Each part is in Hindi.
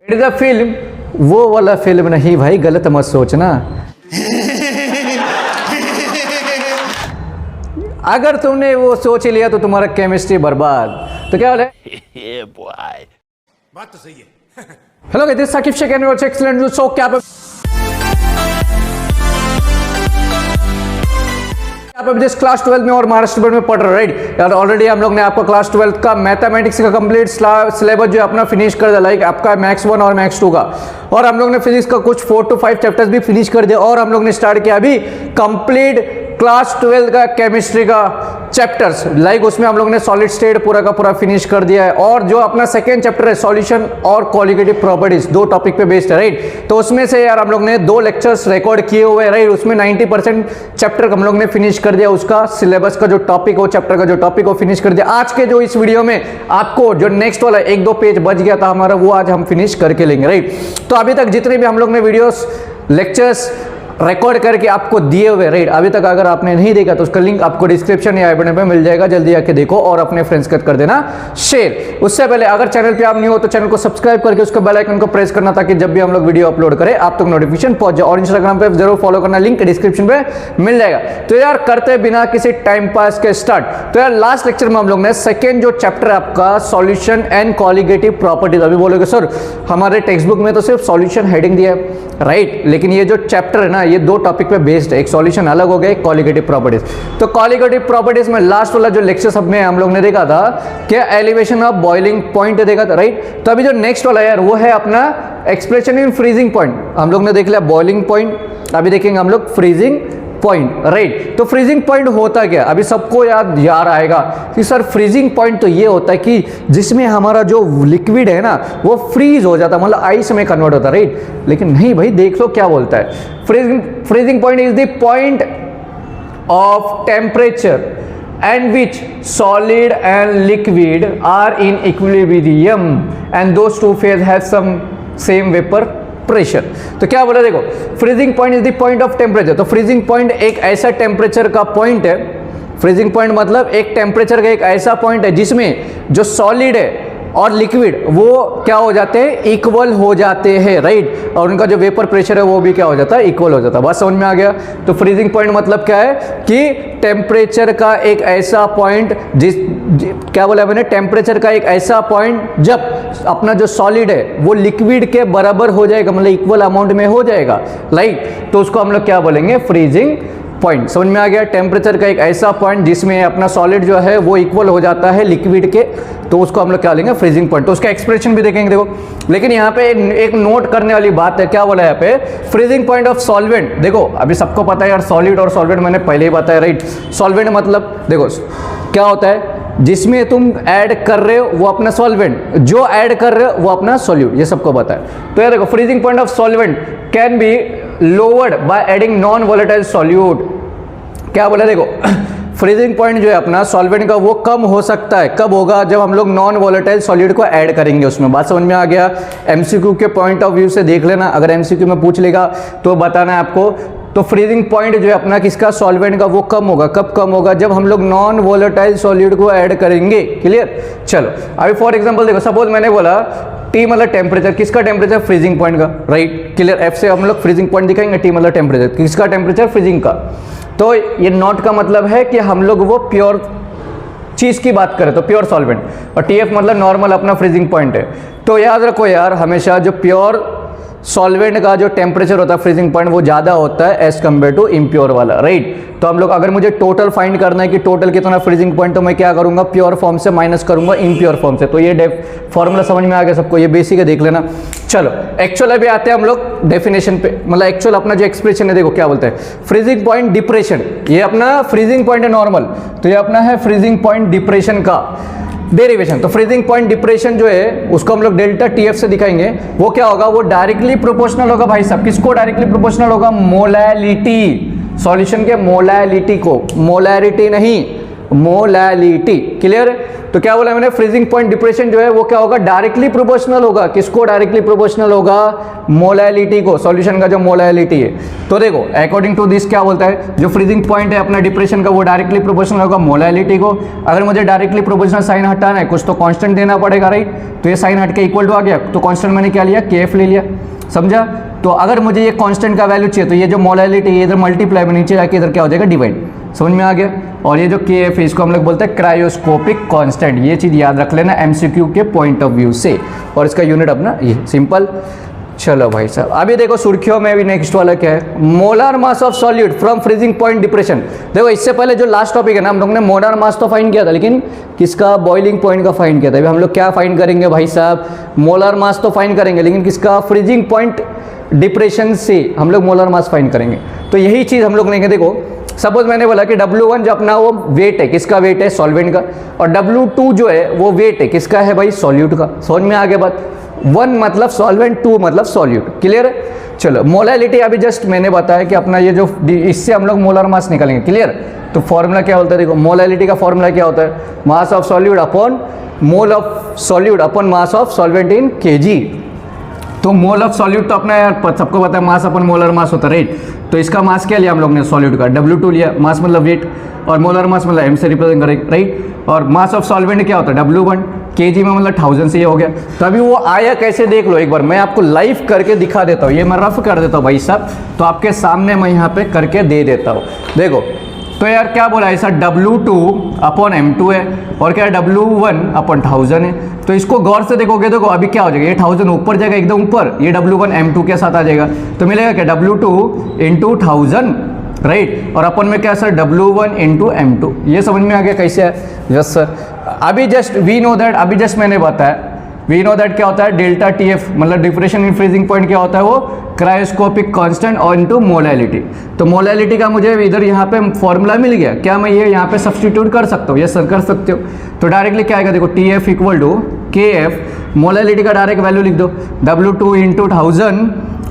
इट इज अ फिल्म, वो वाला फिल्म नहीं भाई, गलत मत सोचना। अगर तुमने वो सोच लिया तो तुम्हारा केमिस्ट्री बर्बाद। तो क्या है बात तो सही है। Hello this Saqib Shaikh and your excellent show. क्या आप अभी जिस क्लास 12 में और महाराष्ट्र बोर्ड में पढ़ रहे हो, राइट यार, ऑलरेडी हम लोग ने आपको क्लास 12 का मैथमेटिक्स का कंप्लीट सिलेबस जो अपना फिनिश कर दिया, लाइक आपका मैक्स 1 और मैक्स 2 का, और हम लोग ने फिजिक्स का कुछ 4 to 5 चैप्टर्स भी फिनिश कर दिया, और हम लोग ने स्टार्ट किया अभी कंप्लीट क्लास 12 का केमिस्ट्री का चैप्टर्स, लाइक उसमें हम लोग ने सॉलिड स्टेट पूरा का पूरा फिनिश कर दिया है। और जो अपना सेकेंड चैप्टर है सॉल्यूशन और क्वालिटेटिव प्रॉपर्टीज, 2 टॉपिक पे बेस्ड है, राइट। तो उसमें से यार हम लोग ने 2 लेक्चर्स रिकॉर्ड किए हुए हैं, राइट। उसमें 90% चैप्टर हम लोग ने फिनिश कर दिया, उसका सिलेबस का जो टॉपिक हो, चैप्टर का जो टॉपिक हो फिनिश कर दिया। आज के जो इस वीडियो में आपको जो नेक्स्ट वाला 1-2 पेज बच गया था हमारा, वो आज हम फिनिश करके लेंगे, राइट। तो अभी तक जितने भी हम लोग ने वीडियोस लेक्चर्स रिकॉर्ड करके आपको दिए हुए, राइट, अभी तक अगर आपने नहीं देखा तो उसका लिंक आपको डिस्क्रिप्शन या आई बटन पे मिल जाएगा, जल्दी आके देखो और अपने फ्रेंड्स के साथ कर देना शेयर। उससे पहले अगर चैनल पे आप न्यू हो तो चैनल को सब्सक्राइब करके उसका बेल आइकन को प्रेस करना, ताकि जब भी हम लोग वीडियो अपलोड करें आप तक नोटिफिकेशन पहुंच जाए। और इंस्टाग्राम पे जरूर फॉलो करना, लिंक डिस्क्रिप्शन पे मिल जाएगा। तो यार करते बिना किसी टाइम पास के स्टार्ट। तो यार लास्ट लेक्चर में हम लोग ने सेकेंड जो चैप्टर आपका सॉल्यूशन एंड कॉलिगेटिव प्रॉपर्टीज, अभी बोलोगे सर हमारे टेक्स्ट बुक में तो सिर्फ सॉल्यूशन हेडिंग दिया है, राइट, लेकिन ये जो चैप्टर है ना, ये 2 टॉपिक पे बेस्ड है। एक सॉल्यूशन अलग हो गया, एक कॉलिगेटिव प्रॉपर्टीज। तो कॉलिगेटिव प्रॉपर्टीज में लास्ट वाला जो लेक्चर सब में हम लोग ने देखा था क्या, एलिवेशन ऑफ बॉइलिंग पॉइंट देखा था, राइट। तो अभी जो नेक्स्ट वाला यार वो है अपना एक्सप्रेशन इन फ्रीजिंग पॉइंट। हम लोग ने देख लिया बॉइलिंग पॉइंट, अभी देखेंगे हम लोग फ्रीजिंग पॉइंट, राइट। तो फ्रीजिंग पॉइंट होता क्या, अभी सबको याद आएगा कि सर फ्रीजिंग पॉइंट तो ये होता है कि जिसमें हमारा जो लिक्विड है ना वो फ्रीज हो जाता है, मतलब आइस में कन्वर्ट होता है, राइट। लेकिन नहीं भाई, देख लो क्या बोलता है, freezing point is the point of temperature and which solid and liquid are in equilibrium and those two phase have some same vapor pressure। तो क्या बोला देखो, freezing point is the point of temperature. तो फ्रीजिंग पॉइंट एक ऐसा टेम्परेचर का पॉइंट है, फ्रीजिंग पॉइंट मतलब एक टेम्परेचर का एक ऐसा पॉइंट है जिसमें जो सॉलिड है और लिक्विड वो क्या हो जाते हैं, इक्वल हो जाते हैं, राइट। और उनका जो वेपर प्रेशर है वो भी क्या हो जाता है, इक्वल हो जाता है। बात समझ में आ गया। तो फ्रीजिंग पॉइंट मतलब क्या है कि टेम्परेचर का एक ऐसा पॉइंट क्या बोला मैंने, टेम्परेचर का एक ऐसा पॉइंट जब अपना जो सॉलिड है वो लिक्विड के बराबर हो जाएगा, मतलब इक्वल अमाउंट में हो जाएगा, राइट। तो उसको हम लोग क्या बोलेंगे, फ्रीजिंग पॉइंट। समझ में आ गया। टेम्परेचर का एक ऐसा पॉइंट जिसमें अपना सॉलिड जो है वो इक्वल हो जाता है लिक्विड के, तो उसको हम लोग क्या लेंगे, फ्रीजिंग पॉइंट। तो उसका एक्सप्रेशन भी देखेंगे देखो। लेकिन यहाँ पे एक नोट करने वाली बात है, क्या बोला है यहाँ पे, फ्रीजिंग पॉइंट ऑफ सॉल्वेंट। देखो अभी सबको पता है यार सॉलिड और सॉल्वेंट मैंने पहले ही बताया, राइट। सॉल्वेंट मतलब देखो क्या होता है, जिसमें तुम ऐड कर रहे हो वो अपना सॉल्वेंट, जो ऐड कर रहे हो वो अपना सॉल्यूट, ये सबको पता है। तो यार देखो freezing point of solvent can be lowered by adding non volatile solute. क्या बोला देखो, फ्रीजिंग पॉइंट जो है अपना सॉल्वेंट का वो कम हो सकता है, कब होगा, जब हम लोग नॉन वोलेटाइल सॉलिड को ऐड करेंगे उसमें। बात समझ में आ गया। एमसीक्यू के पॉइंट ऑफ व्यू से देख लेना, अगर एमसीक्यू में पूछ लेगा तो बताना है आपको। तो फ्रीजिंग पॉइंट जो है अपना किसका, सॉल्वेंट का, वो कम होगा, कब कम होगा, जब हम लोग नॉन वोलेटाइल सॉलिड को ऐड करेंगे। क्लियर। चलो अभी फॉर एग्जांपल देखो, सपोज मैंने बोला T मतलब टेम्परेचर, किसका टेम्परेचर, फ्रीजिंग पॉइंट का, राइट। क्लियर। F से हम लोग फ्रीजिंग पॉइंट दिखाएंगे, T मतलब टेम्परेचर, किसका टेम्परेचर, फ्रीजिंग का। तो ये नॉट का मतलब है कि हम लोग वो प्योर चीज की बात करें तो प्योर सॉल्वेंट, और TF मतलब नॉर्मल अपना फ्रीजिंग पॉइंट है। तो याद रखो यार हमेशा जो प्योर सॉल्वेंट का जो टेम्परेचर होता है फ्रीजिंग पॉइंट वो ज़्यादा होता है एज कम्पेयर टू इम्प्योर वाला, राइट। तो हम लोग अगर मुझे टोटल फाइंड करना है कि टोटल कितना फ्रीजिंग पॉइंट, तो मैं क्या करूंगा, प्योर फॉर्म से माइनस करूंगा इम्प्योर फॉर्म से। तो ये फॉर्मूला समझ में आ गया सबको, ये बेसिक है, देख लेना। चलो एक्चुअल अभी आते हैं हम लोग डेफिनेशन पे, मतलब एक्चुअल अपना जो एक्सप्रेशन है देखो क्या बोलते हैं, फ्रीजिंग पॉइंट डिप्रेशन। ये अपना फ्रीजिंग पॉइंट है नॉर्मल, तो ये अपना है फ्रीजिंग पॉइंट डिप्रेशन का डेरिवेशन। तो फ्रीजिंग पॉइंट डिप्रेशन जो है उसको हम लोग डेल्टा TF से दिखाएंगे। वो क्या होगा, वो डायरेक्टली प्रोपोर्शनल होगा भाई साहब, किसको डायरेक्टली प्रोपोर्शनल होगा, मोलैलिटी, सॉल्यूशन के मोलैलिटी को, मोलैरिटी नहीं, मोलैलिटी। क्लियर है? तो क्या बोला मैंने, फ्रीजिंग पॉइंट डिप्रेशन जो है वो क्या होगा, डायरेक्टली प्रोपोर्शनल होगा। किसको डायरेक्टली प्रोपोर्शनल होगा? मोलैलिटी को, सॉल्यूशन का जो मोलैलिटी है। तो देखो अकॉर्डिंग टू दिस क्या बोलता है, जो फ्रीजिंग पॉइंट है अपना डिप्रेशन का वो डायरेक्टली प्रोपोर्शनल होगा मोलैलिटी को। अगर मुझे डायरेक्टली प्रोपोर्शनल साइन हटाना है, कुछ तो कांस्टेंट देना पड़ेगा, राइट? तो ये साइन हट के इक्वल टू आ गया, तो कांस्टेंट मैंने क्या लिया, केएफ ले लिया, समझा? तो अगर मुझे ये कांस्टेंट का वैल्यू चाहिए तो ये जो मोलैलिटी है इधर मल्टीप्लाई में नीचे जाके इधर क्या हो जाएगा, डिवाइड। समझ में आ गया? और ये जो के एफ है इसको हम लोग बोलते हैं क्रायोस्कोपिक कांस्टेंट। ये चीज़ याद रख लेना एमसीक्यू के पॉइंट ऑफ व्यू से। और इसका यूनिट अपना ये सिंपल। चलो भाई साहब, अभी देखो सुर्खियों में भी नेक्स्ट वाला क्या है, molar mass of solute from freezing point depression. देखो इससे पहले जो लास्ट टॉपिक है ना, हम लोग ने मोलर मास तो फाइंड किया था, लेकिन किसका, बॉइलिंग पॉइंट का फाइंड किया था। अभी हम लोग क्या फाइंड करेंगे भाई साहब, मोलर मास तो फाइंड करेंगे, लेकिन किसका, फ्रीजिंग पॉइंट डिप्रेशन से हम लोग मोलर मास फाइंड करेंगे। तो यही चीज़ हम लोग लेंगे। देखो सपोज मैंने बोला कि W1 जो अपना वो वेट है, किसका वेट है, सॉल्वेंट का, और W2 जो है वो वेट है किसका है भाई, सॉल्यूट का। समझ में आ गया बात? 1 मतलब सॉल्वेंट, 2 मतलब सॉल्यूट। क्लियर है? चलो मोलैलिटी अभी जस्ट मैंने बताया कि अपना ये जो, इससे हम लोग मोलर मास निकालेंगे। क्लियर? तो फॉर्मूला क्या होता है, देखो मोलैलिटी का फॉर्मूला क्या होता है, mass of solute upon mole of solute upon mass of solvent in KG. तो मोल ऑफ सॉल्यूट तो अपना यार सबको पता है, मास अपन मोलर मास होता है, राइट? तो इसका मास क्या लिया हम लोग ने, सॉल्यूट का W2 लिया, मास मतलब वेट, और मोलर मास मतलब M से रिप्रेजेंट करेंगे, राइट? और मास ऑफ सॉल्वेंट क्या होता है, W1, केजी में मतलब 1000 से ये हो गया। तो अभी वो आया कैसे देख लो एक बार, मैं आपको लाइव करके दिखा देता हूँ। ये मैं रफ कर देता हूँ भाई साहब, तो आपके सामने मैं यहाँ पे करके दे देता हूँ। देखो तो यार क्या बोला ऐसा, W2 अपॉन M2 है, और क्या है W1 अपॉन 1000 है। तो इसको गौर से देखोगे, देखो अभी क्या हो जाएगा, ये 1000 ऊपर जाएगा एकदम ऊपर, ये W1 M2 के साथ आ जाएगा, तो मिलेगा क्या, W2 इंटू 1000, राइट? और अपन में क्या सर, W1 इंटू M2। ये समझ में आ गया कैसे है? Yes sir. अभी जस्ट वी नो दैट, अभी जस्ट मैंने बताया, वी नो दैट क्या होता है, डेल्टा TF मतलब डिप्रेशन इन फ्रीजिंग पॉइंट क्या होता है, वो क्रायोस्कोपिक कांस्टेंट और इनटू मोलैलिटी। तो मोलैलिटी का मुझे इधर यहाँ पे फॉर्मूला मिल गया, क्या मैं ये यहाँ पे सब्स्टिट्यूट कर सकता हूँ? यस सर कर सकते हो। तो डायरेक्टली क्या आएगा, देखो TF equal to KF, molality का डायरेक्ट वैल्यू लिख दो, W2 into 1000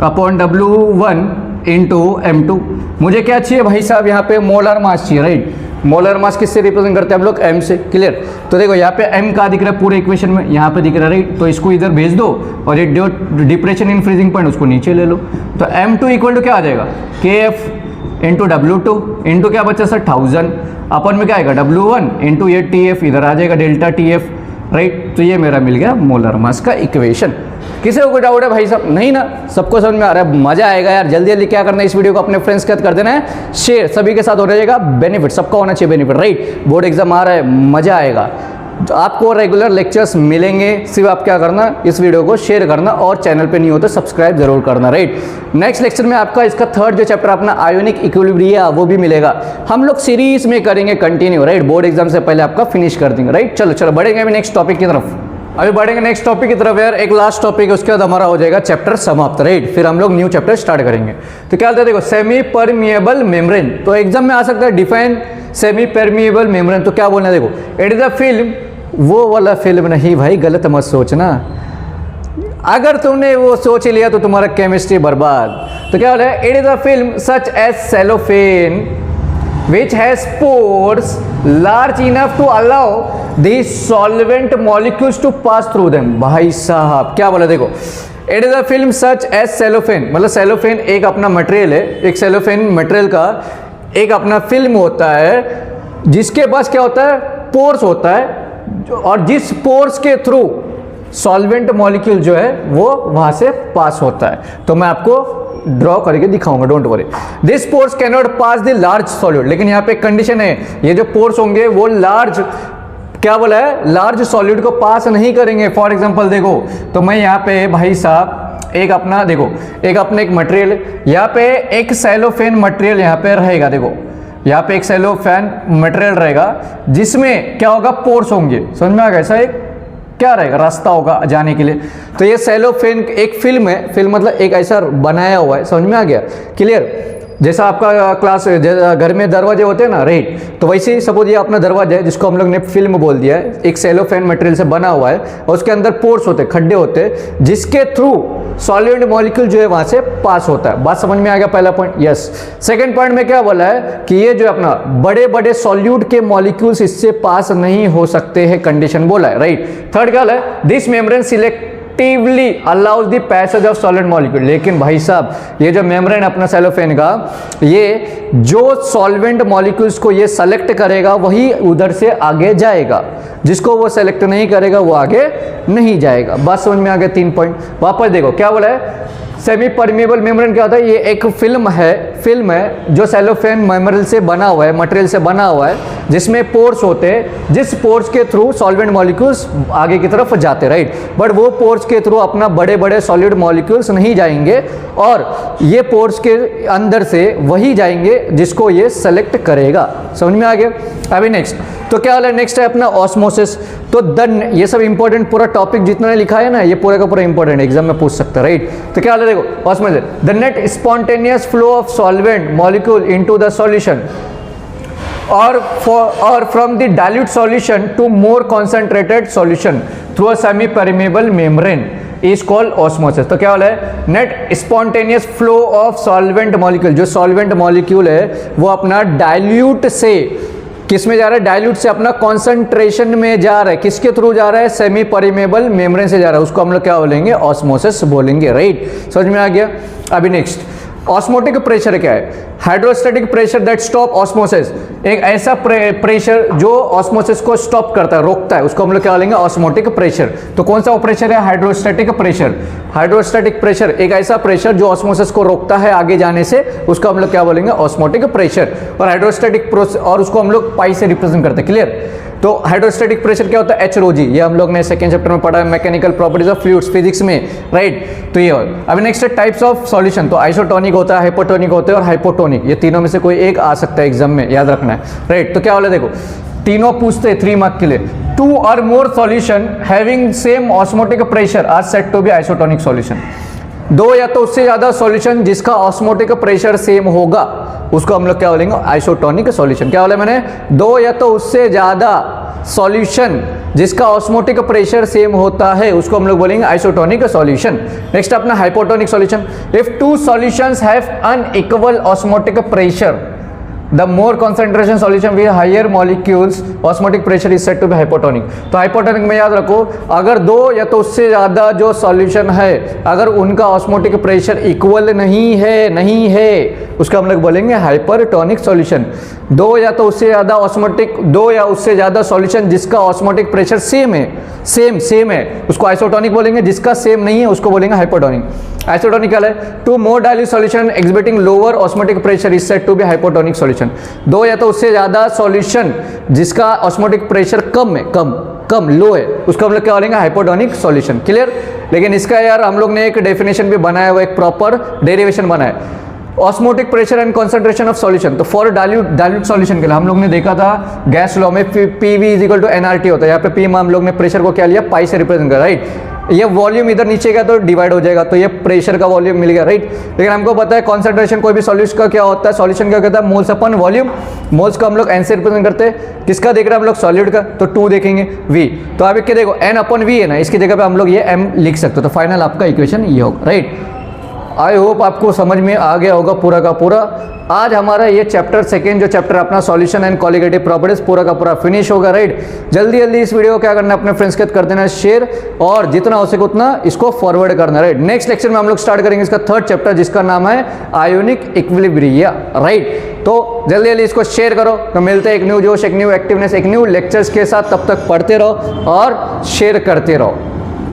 upon W1 into M2। मुझे क्या चाहिए भाई साहब, यहाँ पे मोलर मास चाहिए, राइट? मोलर मास किससे रिप्रेजेंट करते हैं हम लोग, M से। क्लियर? तो देखो यहाँ पे M का दिख रहा है पूरे इक्वेशन में, यहाँ पे दिख रहा है, राइट? तो इसको इधर भेज दो, और ये डिप्रेशन इन फ्रीजिंग पॉइंट उसको नीचे ले लो। तो M2 इक्वल टू क्या आ जाएगा, KF इंटू W2 इंटू क्या बचा सर, 1000 अपन में क्या आएगा, W1 इंटू ये TF इधर आ जाएगा, डेल्टा TF, राइट? तो ये मेरा मिल गया मोलर मास का इक्वेशन। किसी को कोई डाउट है भाई साहब? नहीं ना, सबको समझ में आ रहा है, मजा आएगा यार। जल्दी जल्दी क्या करना है, इस वीडियो को अपने फ्रेंड्स के साथ कर देना है शेयर, सभी के साथ हो रहेगा बेनिफिट, सबका होना चाहिए बेनिफिट, राइट? बोर्ड एग्जाम आ रहा है, मजा आएगा। तो आपको रेगुलर लेक्चर्स मिलेंगे, सिर्फ आप क्या करना, इस वीडियो को शेयर करना, और चैनल पे नहीं हो तो सब्सक्राइब जरूर करना, राइट? नेक्स्ट लेक्चर में आपका इसका थर्ड जो चैप्टर अपना आयोनिक इक्विलिब्रियम वो भी मिलेगा, हम लोग सीरीज में करेंगे कंटिन्यू, राइट? बोर्ड एग्जाम से पहले आपका फिनिश कर देंगे, राइट? चलो चलो बढ़ेंगे अभी नेक्स्ट टॉपिक की तरफ। अभी बढ़ेंगे नेक्स्ट टॉपिक की तरफ यार, एक लास्ट टॉपिक है, उसके बाद हमारा हो जाएगा चैप्टर समाप्त, राइट? फिर हम लोग न्यू चैप्टर स्टार्ट करेंगे। तो क्या होता है, देखो सेमी परमिएबल मेम्ब्रेन। तो एग्जाम में आ सकता है डिफाइन सेमी परमिएबल मेम्ब्रेन। तो क्या बोलना है, देखो इट इज अ फिल्म, वो वाला फिल्म नहीं भाई, गलत मत सोचना। अगर तुमने वो सोच लिया तो तुम्हारा केमिस्ट्री बर्बाद। तो क्या बोला है, it is a film such as cellophane which has pores large enough to allow these solvent molecules to pass through them। भाई साहब क्या बोला, देखो it is a film such as cellophane, मतलब सेलोफेन एक अपना मटेरियल है, एक सेलोफेन मटेरियल का एक अपना फिल्म होता है, जिसके पास क्या होता है, पोर्स होता है, और जिस पोर्स के थ्रू सॉल्वेंट मॉलिक्यूल जो है वो वहां से पास होता है। तो मैं आपको ड्रॉ करके दिखाऊंगा, don't worry. This pores can not pass the large solute, लेकिन यहाँ पे कंडीशन है, ये जो पोर्स होंगे वो लार्ज, क्या बोला है, लार्ज सॉल्यूट को पास नहीं करेंगे। फॉर एग्जांपल देखो, तो मैं यहाँ पे भाई साहब एक अपना देखो, एक अपने एक मटेरियल, यहाँ पे एक सेलोफेन मटेरियल यहाँ पे रहेगा, देखो यहाँ पे एक सेलोफेन मटेरियल रहेगा, जिसमें क्या होगा, पोर्स होंगे। समझ में आ गया, ऐसा एक क्या रहेगा, रास्ता होगा जाने के लिए। तो ये सेलोफेन एक फिल्म है, फिल्म मतलब एक ऐसा बनाया हुआ है, समझ में आ गया, क्लियर? जैसा आपका क्लास घर में दरवाजे होते हैं ना, राइट? तो वैसे ही सपोज ये अपना दरवाजा है, जिसको हम लोग ने फिल्म बोल दिया है, एक सेलोफेन मटेरियल से बना हुआ है, और उसके अंदर पोर्स होते हैं, खड्डे होते हैं, जिसके थ्रू सॉलिड मॉलिक्यूल जो है वहां से पास होता है। बात समझ में आ गया पहला पॉइंट? यस। सेकंड पॉइंट में क्या बोला है कि ये जो अपना बड़े बड़े सॉल्यूट के मॉलिक्यूल्स इससे पास नहीं हो सकते हैं, कंडीशन बोला है, राइट। थर्ड क्या है, this membrane selectively allows the passage of solid molecule. लेकिन भाई साहब ये जो मेम्ब्रेन अपना सेलोफेन का, ये जो सॉल्वेंट मॉलिक्यूल्स को ये सेलेक्ट करेगा वही उधर से आगे जाएगा, जिसको वो सेलेक्ट नहीं करेगा वो आगे नहीं जाएगा। बात समझ में आ गया? 3 पॉइंट। वापस देखो क्या बोला है, सेमी परमेबल मेम्ब्रेन क्या होता है, ये एक फिल्म है जो सेलोफेन मेम्ब्रेन से बना हुआ है, मटेरियल से बना हुआ है, जिसमें पोर्स होते हैं, जिस पोर्स के थ्रू सॉल्वेंट मॉलिक्यूल्स आगे की तरफ जाते, राइट। बट वो पोर्स के थ्रू अपना बड़े बड़े सॉलिड मॉलिक्यूल्स नहीं जाएंगे, और ये पोर्स के अंदर से वही जाएंगे जिसको ये सेलेक्ट करेगा। समझ में आ गया? अभी नेक्स्ट तो क्या वाला नेक्स्ट है अपना ऑस्मोसिस। तो ये सब इंपॉर्टेंट पूरा टॉपिक जितना लिखा है ना, ये पूरा का पूरा इंपॉर्टेंट एग्जाम में पूछ सकता है, राइट। तो क्या वाला देखो osmosis, the net spontaneous flow of solvent molecule into the solution or from the dilute solution to more concentrated solution through a semi permeable membrane is called osmosis। तो क्या वाला है, net spontaneous flow of solvent molecule, जो सॉल्वेंट मॉलिक्यूल है वो अपना डाइल्यूट से किस में जा रहा है, डाइल्यूट से अपना कॉन्सेंट्रेशन में जा रहा है, किसके थ्रू जा रहा है, सेमी परमेबल मेम्ब्रेन से जा रहा है, उसको हम लोग क्या बोलेंगे, ऑस्मोसिस बोलेंगे, राइट। समझ में आ गया? अभी नेक्स्ट ऑस्मोटिक प्रेशर क्या है, hydrostatic pressure that stop osmosis, एक ऐसा प्रेशर जो ऑस्मोसिस को स्टॉप करता है, रोकता है, उसको हम लोग क्या बोलेंगे, ऑस्मोटिक प्रेशर। तो कौन सा प्रेशर है, हाइड्रोस्टैटिक प्रेशर। हाइड्रोस्टैटिक प्रेशर एक ऐसा प्रेशर जो ऑस्मोसिस को रोकता है आगे जाने से, उसको हम लोग क्या बोलेंगे, ऑस्मोटिक प्रेशर। और हाइड्रोस्टैटिक और उसको हम लोग पाई से रिप्रेजेंट करते हैं, क्लियर। तो हाइड्रोस्टैटिक प्रेशर क्या होता है, HROG, ये हम लोग ने सेकंड चैप्टर में पढ़ा है, mechanical properties of fluids physics में, राइट। तो ये अभी नेक्स्ट टाइप्स ऑफ सॉल्यूशन, तो आइसोटोनिक होता है, हाइपोटोनिक होते हैं और हाइपोटोनिक, ये तीनों में से कोई एक आ सकता है एग्जाम में, याद रखना है, राइट। तो क्या बोले देखो, तीनों पूछते हैं 3 मार्क के लिए। 2 or more solution having same osmotic pressure are said to be isotonic solution। 2 या तो उससे ज्यादा सॉल्यूशन जिसका ऑस्मोटिक प्रेशर सेम होगा, उसको हम लोग क्या बोलेंगे, आइसोटोनिक सॉल्यूशन। क्या बोले मैंने, 2 या तो उससे ज्यादा सॉल्यूशन जिसका ऑस्मोटिक प्रेशर सेम होता है, उसको हम लोग बोलेंगे आइसोटोनिक सॉल्यूशन। नेक्स्ट अपना hypotonic solution, if 2 solutions have unequal osmotic pressure, the more concentration solution with higher molecules osmotic pressure is said to be hypotonic। तो hypotonic में याद रखो, अगर 2 या तो उससे ज़्यादा जो सॉल्यूशन है, अगर उनका ऑस्मोटिक प्रेशर इक्वल नहीं है, उसका हम लोग बोलेंगे हाइपरटोनिक सॉल्यूशन। 2 या तो उससे ज़्यादा ऑस्मोटिक, 2 या उससे ज़्यादा सॉल्यूशन जिसका ऑस्मोटिक प्रेशर सेम है, सेम है, उसको आइसोटोनिक बोलेंगे। जिसका सेम नहीं है उसको बोलेंगे हाइपोटोनिक। आइसोटोनिक क्या है, 2 more dilute solution exhibiting lower osmotic pressure is said to be hypotonic solution। 2 या तो उससे ज्यादा सॉल्यूशन जिसका ऑस्मोटिक प्रेशर कम है, कम लो है, उसको हम लोग क्या बोलेंगे, हाइपोटोनिक सॉल्यूशन, क्लियर। लेकिन इसका यार हम लोग ने एक डेफिनेशन भी बनाया हुआ, एक प्रॉपर डेरिवेशन बनाया, osmotic pressure and concentration of solution. तो फॉर डाइल्यूट सॉल्यूशन के लिए हम लोग ने देखा था गैस लॉ में PV = nRT होता है, यहाँ पे P में हम लोग ने प्रेशर को क्या लिया, पाई से रिप्रेजेंट किया, राइट। ये वॉल्यूम इधर नीचे गया तो डिवाइड हो जाएगा, तो ये प्रेशर का वॉल्यूम मिल गया, राइट। लेकिन हमको पता है कॉन्सेंट्रेशन कोई भी सॉल्यूशन का क्या होता है, सॉल्यूशन क्या कहता है, मोल्स अपन वॉल्यूम। मोल्स को हम लोग N से रिप्रेजेंट करते हैं, किसका देख रहे हैं हम लोग, सॉलिड का, तो 2 देखेंगे V। तो अभी क्या देखो, N/V है ना, इसकी जगह पे हम लोग ये M लिख सकते हो। तो फाइनल आपका इक्वेशन ये होगा, राइट। आई होप आपको समझ में आ गया होगा पूरा का पूरा। आज हमारा ये चैप्टर सेकेंड जो चैप्टर अपना सॉल्यूशन एंड कॉलिगेटिव प्रॉपर्टीज पूरा का पूरा फिनिश होगा, राइट। जल्दी इस वीडियो को क्या करना है, अपने फ्रेंड्स के साथ कर देना शेयर, और जितना हो सके उतना इसको फॉरवर्ड करना, राइट। नेक्स्ट लेक्चर में हम लोग स्टार्ट करेंगे इसका 3rd चैप्टर, जिसका नाम है आयोनिक इक्विलिब्रिया, राइट। तो जल्दी इसको शेयर करो। तो मिलते हैं एक न्यू जोश, एक न्यू एक्टिवनेस, एक न्यू लेक्चर्स के साथ। तब तक पढ़ते रहो और शेयर करते रहो।